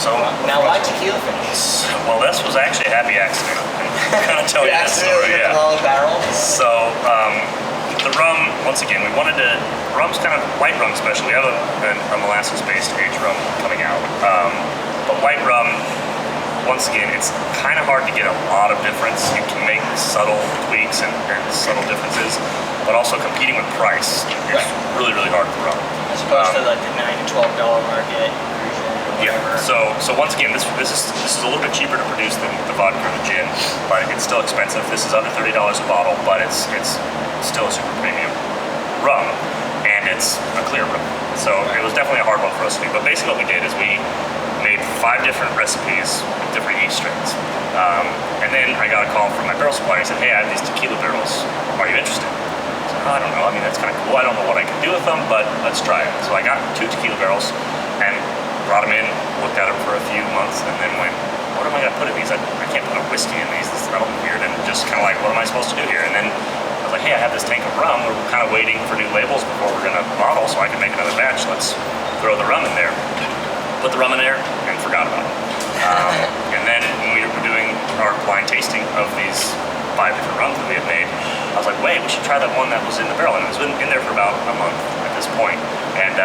So now, why tequila finish? Well, this was actually a happy accident. I'm gonna tell you that story. Yeah. The long barrel. So the rum, once again, we wanted to. Rum's kind of white rum, especially. We have a molasses-based aged rum coming out, but white rum. Once again, it's kind of hard to get a lot of difference. You can make subtle tweaks and subtle differences, but also competing with price is really, really hard for rum. As opposed to like the $9 to $12 market. Yeah. So once again, this is a little bit cheaper to produce than the vodka or the gin, but it's still expensive. This is under $30 a bottle, but it's still a super premium rum, and it's a clear rum. So it was definitely a hard one for us to do. But basically, what we did is we made 5 different recipes with different yeast strains. And then I got a call from my barrel supplier. He said, hey, I have these tequila barrels. Are you interested? I said, oh, I don't know. I mean, that's kind of cool. I don't know what I can do with them, but let's try it. So I got 2 tequila barrels and brought them in, looked at them for a few months, and then went, what am I going to put in these? I can't put a whiskey in these. This is that'll be weird. And just kind of like, what am I supposed to do here? And then I was like, hey, I have this tank of rum. We're kind of waiting for new labels before we're going to bottle so I can make another batch. Let's throw the rum in there. Put the rum in there and forgot about it. And then when we were doing our blind tasting of these 5 different rums that we had made, I was like, wait, we should try that one that was in the barrel. And it was in there for about a month at this point. And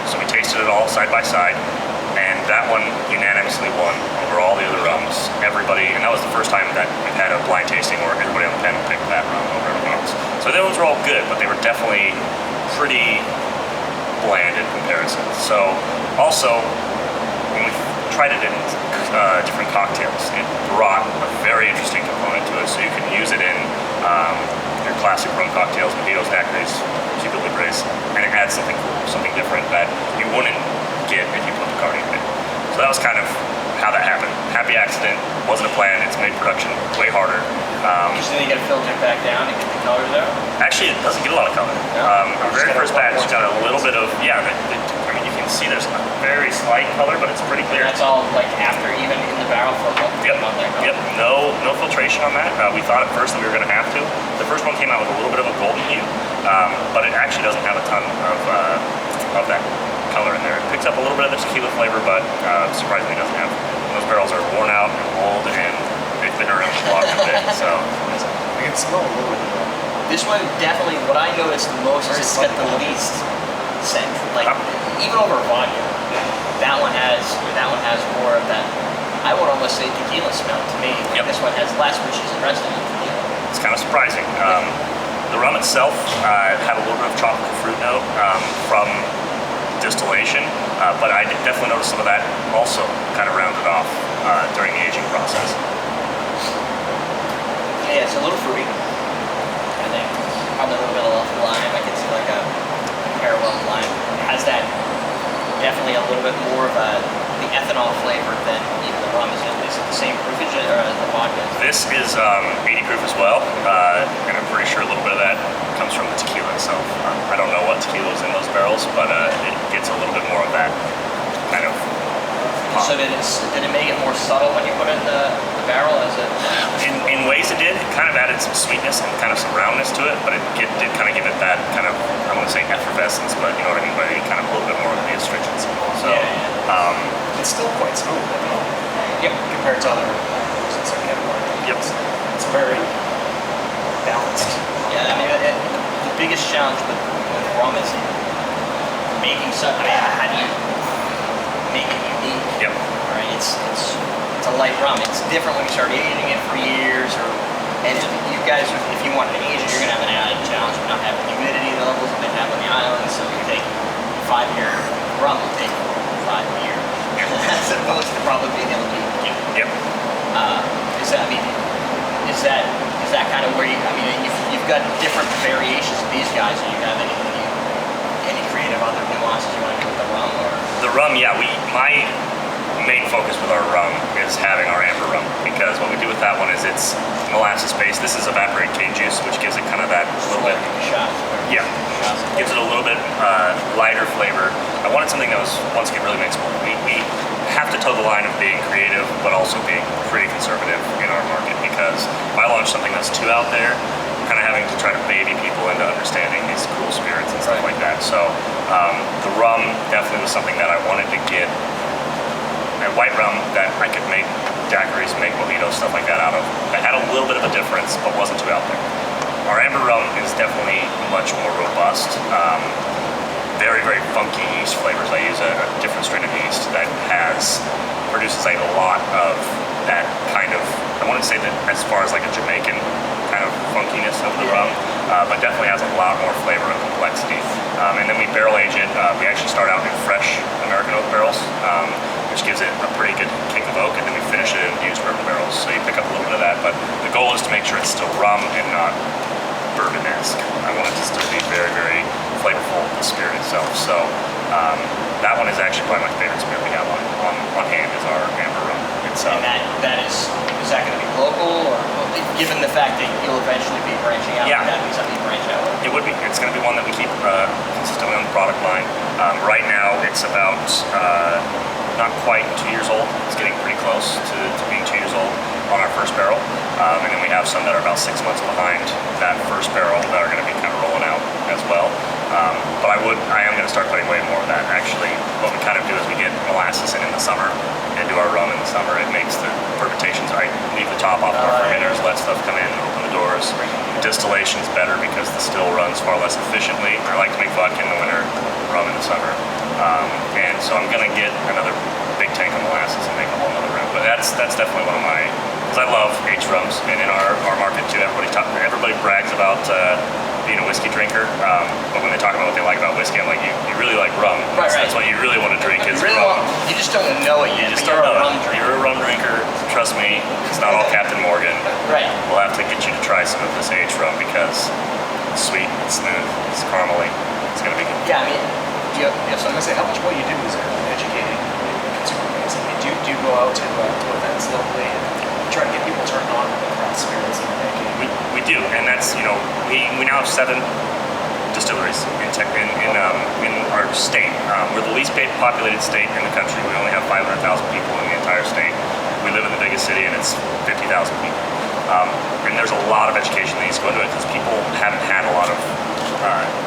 so we tasted it all side by side, and that one unanimously won over all the other rums. Everybody, and that was the first time that we've had a blind tasting where everybody on the panel picked that rum over everything else. So the ones were all good, but they were definitely pretty bland in comparison. So also, when we tried it in different cocktails, it brought a very interesting component to it. So you can use it in your classic rum cocktails, mojitos, daiquiris, Cuba Libres, and it adds something cool, something different that you wouldn't get if you put Bacardi in it. So that was kind of how that happened. Happy accident, wasn't a plan. It's made production way harder. Because then you got to filter it back down and get the colors out? Actually, it doesn't get a lot of color. Our very first batch got a little bit of, I mean, you can see there's a very slight color, but it's pretty clear. And that's all like after even in the barrel for a month? Yep, no filtration on that. We thought at first that we were going to have to. The first one came out with a little bit of a golden hue, but it actually doesn't have a ton of that color in there. It picks up a little bit of the tequila flavor, but surprisingly doesn't have. Those barrels are worn out and old, and they've been around the block a bit, so. I can smell a little bit of that. This one definitely, what I noticed the most is it's got the least scent. Like, even over vodka, that one has more of that, I would almost say tequila smell to me. Yep. This one has less, which is the rest of it. It's kind of surprising. The rum itself had a little bit of tropical fruit note from distillation, but I definitely noticed some of that also kind of rounded off during the aging process. Yeah, it's a little fruity. I think probably a little bit of lime. I can see like a parallel lime. It has that definitely a little bit more of the ethanol flavor than even the rum. Is it the same proofage or the vodka? This is 80 proof as well, and I'm pretty sure a little bit of that comes from the tequila itself. I don't know what tequila is in those barrels, but it gets a little bit more of that kind of pop. So did it make it more subtle when you put it in the barrel? In ways it did. It kind of added some sweetness and kind of some roundness to it, but it did kind of give it that kind of, I don't want to say effervescence, but you know what I mean, but kind of a little bit more of the astringency. So, it's still quite smooth. I mean, yep. Compared to other versions of category. Yep. It's very balanced. Yeah, I mean, the biggest challenge with rum is making something. How do you make it unique? Yep. Right. It's a light rum. It's different when you start aging it for years, and you guys, if you want to age it, you're gonna have an added challenge of not having the humidity levels that they have on the islands. So you take 5-year rum, will take 5 years, as opposed to probably being able to do. Yep. Is that kind of where you? I mean, you've got different variations of these guys. Do you have any creative other nuances you want to do with the rum? Or? The rum, yeah. My main focus with our rum is having our amber rum, because what we do with that one is it's molasses based. This is evaporated cane juice, which gives it kind of that little bit. Shot. Yeah. Gives it a little bit lighter flavor. I wanted something that was once again really mixable. We have to toe the line of being creative, but also being pretty conservative in our market, because if I launch something that's too out there, I'm kind of having to try to baby people into understanding these cool spirits and stuff like that. So the rum definitely was something that I wanted to get. white rum that I could make daiquiris, make mojitos, stuff like that out of. That had a little bit of a difference, but wasn't too out there. Our amber rum is definitely much more robust. Very, very funky yeast flavors. I use a different strain of yeast that produces a lot of that kind of, I wouldn't say that as far as like a Jamaican kind of funkiness of the rum, but definitely has a lot more flavor and complexity. And then we barrel age it. We actually start out in fresh American oak barrels, which gives it a pretty good kick of oak, and then we finish it in used bourbon barrels. So you pick up a little bit of that, but the goal is to make sure it's still rum and not bourbon-esque. I want it to still be very, very flavorful, the spirit itself. So that one is actually probably my favorite spirit we have on hand is our amber rum. It's, and that is that going to be local, or given the fact that you'll eventually be branching out? Yeah. That means that you branch out. It would be. It's going to be one that we keep consistently on the product line. Right now, it's about not quite 2 years old. It's getting pretty close to being 2 years old on our first barrel. And then we have some that are about 6 months behind that first barrel that are going to be kind of rolling out as well. But I am going to start putting way more of that. Actually, what we kind of do is we get molasses in the summer and do our rum in the summer. It makes the fermentations, I leave the top off of our fermenters, let stuff come in, open the doors. Distillation's better because the still runs far less efficiently. I like to make vodka in the winter, rum in the summer. And so I'm going to get another big tank of molasses and make a whole other rum. But that's definitely one of my, because I love aged rums, and in our market too, everybody brags about being a whiskey drinker, but when they talk about what they like about whiskey, I'm like, you really like rum. Right. That's what you really want to drink is rum. You just don't know it yet. You just but don't you're know a rum it. drinker. You're a rum drinker. Trust me, it's not all Captain Morgan. Right. We'll have to get you to try some of this aged rum because it's sweet, it's smooth, it's caramely. It's going to be good. Yeah, I mean, do you have So I'm something? gonna say, how much of what you do is educating the consumer base? I mean, do you go out to events locally and try to get people turned on to the craft spirits that you're making? We do, and that's, we now have 7 distilleries in our state. We're the least populated state in the country. We only have 500,000 people in the entire state. We live in the biggest city, and it's 50,000 people. And there's a lot of education that needs to go into it because people haven't had a lot of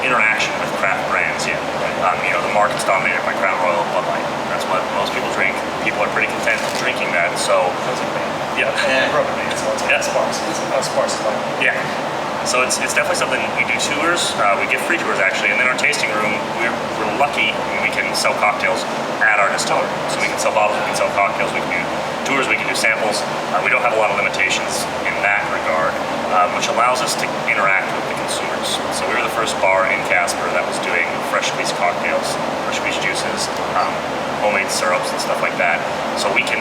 interaction with craft brands yet. The market's dominated by Crown Royal and Bud Light. That's what most people drink. People are pretty content drinking that. So, Sounds like me. yeah. I grew up in Maine, so it's Yeah. sparse. It's sparse as well. Yeah. So it's definitely something. We do tours. We get free tours actually, and then our tasting room. We're lucky we can sell cocktails at our distillery. So we can sell bottles, we can sell cocktails, we can do tours, we can do samples. We don't have a lot of limitations in that regard, which allows us to interact with the consumers. So we were the first bar in Casper that was doing fresh squeezed cocktails, fresh squeezed juices, homemade syrups and stuff like that. So we can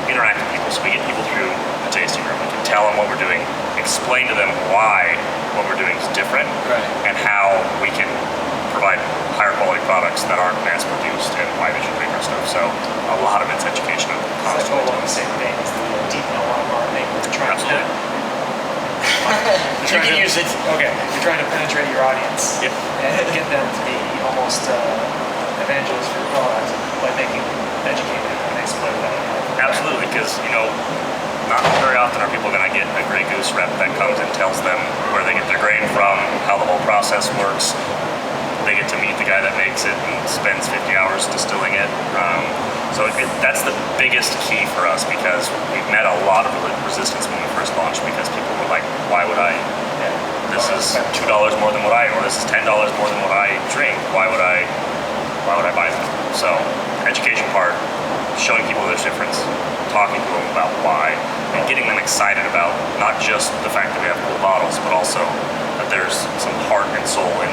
interact with people. So we get people through the tasting room. We can tell them what we're doing, explain to them why what we're doing is different, Right. and how we can provide higher quality products that aren't mass produced and why they should drink our stuff. So a lot of it's education. It's like all along the same vein as the deep L1 marketing. We're trying to Absolutely. You can use it. Okay, you're trying to penetrate your audience Yep. and get them to be almost evangelists for your product by making them educated and explain that. Absolutely, because not very often are people going to get a Grey Goose rep that comes and tells them where they get their grain from, how the whole process works. They get to meet the guy that makes it and spends 50 hours distilling it. So that's the biggest key for us because we've met a lot of resistance when we first launched because people were like, why would I? This is $2 more than what or this is $10 more than what I drink. Why would I buy that? So education part, showing people there's difference, talking to them about why, and getting them excited about not just the fact that we have cool bottles, but also that there's some heart and soul in